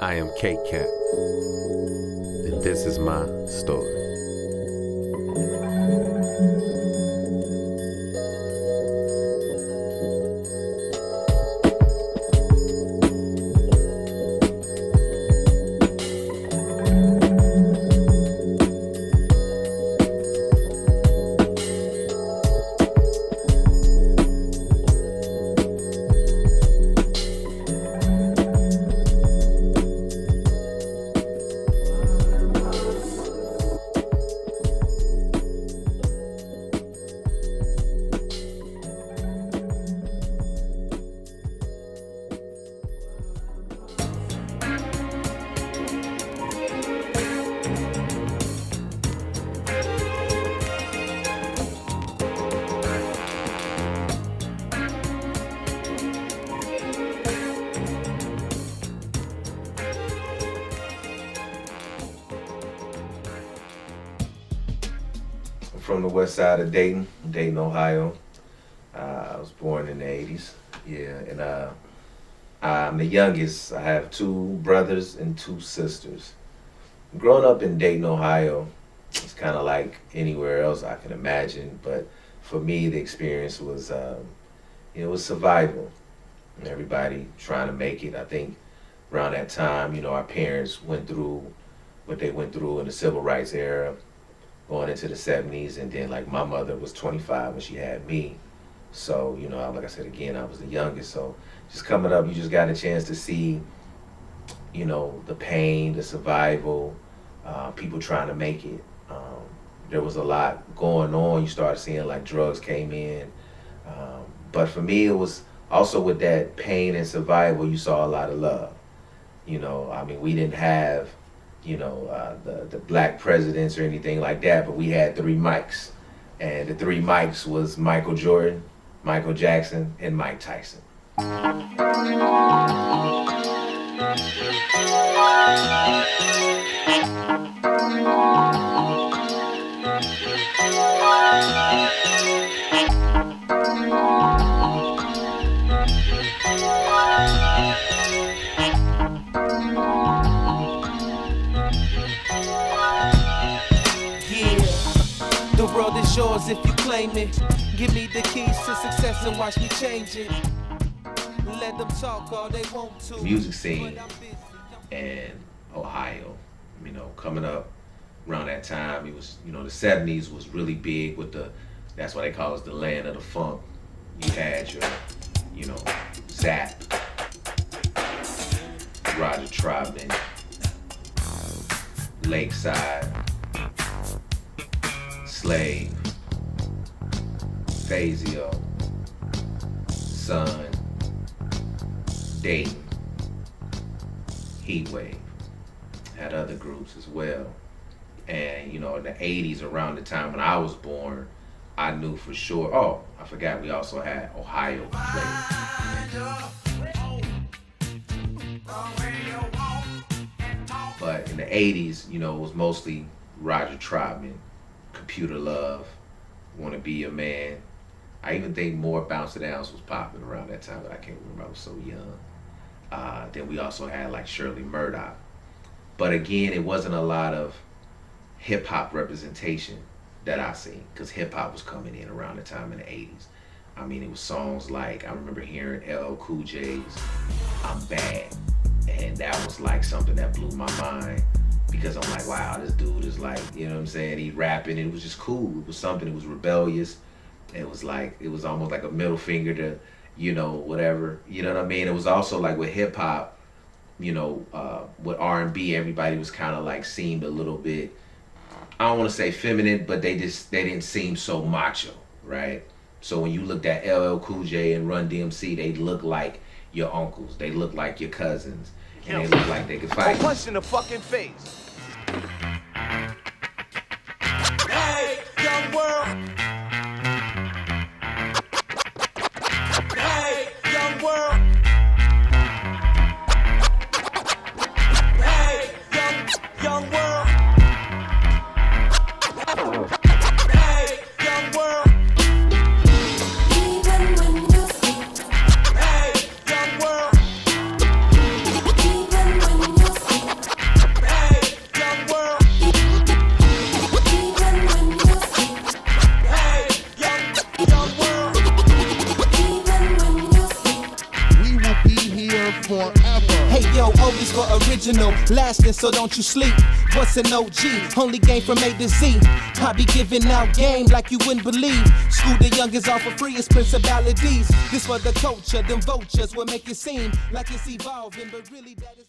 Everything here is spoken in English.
I am K-Cat, and this is my story. From the west side of Dayton, Ohio. I was born in the 80s. Yeah, and I'm the youngest. I have two brothers and two sisters. Growing up in Dayton, Ohio, it's kind of like anywhere else I can imagine, but for me, the experience was, it was survival. Everybody trying to make it. I think around that time, our parents went through what they went through in the civil rights era, going into the 70s, and then like my mother was 25 when she had me. So, like I said again, I was the youngest. So just coming up, you just got a chance to see, the pain, the survival, people trying to make it. There was a lot going on. You started seeing like drugs came in. But for me, it was also with that pain and survival, you saw a lot of love. We didn't have the black presidents or anything like that, but we had three mics. And the three mics was Michael Jordan, Michael Jackson, and Mike Tyson. The world is yours if you claim it. Give me the keys to success and watch me change it. Let them talk all they want to. The music scene in Ohio, coming up around that time, it was, the 70s was really big with that's why they call us the land of the funk. You had your, Zap, Roger Troutman, Lakeside, Slave, Fazio, Sun, Dayton, Heatwave. Had other groups as well. And in the 80s, around the time when I was born, I knew for sure. Oh, I forgot, we also had Ohio But in the 80s, it was mostly Roger Troutman, Computer Love, Wanna Be a Man. I even think More Bounce It Downs was popping around that time, but I can't remember, I was so young. Then we also had like Shirley Murdoch. But again, it wasn't a lot of hip hop representation that I seen, because hip hop was coming in around the time in the 80s. It was songs like, I remember hearing LL Cool J's I'm Bad. And that was like something that blew my mind, because I'm like, wow, this dude is like, he's rapping. It was just cool. It was something, it was rebellious. It was almost like a middle finger to, whatever. You know what I mean? It was also like with hip hop, with R&B, everybody was kind of like seemed a little bit, I don't want to say feminine, but they didn't seem so macho, right? So when you looked at LL Cool J and Run DMC, they looked like your uncles. They looked like your cousins. And they looked like they could fight. Punch in the fucking face. Hey, young world. Hey, young world. Hey, young world. Hey, young world. Even when you sleep, Hey, young world. even when you yo, oldies for original, lasting, so don't you sleep. What's an OG? Only game from A to Z. I be giving out game like you wouldn't believe. School the youngest off for free, it's principalities. This for the culture, them vultures will make it seem like it's evolving, but really that is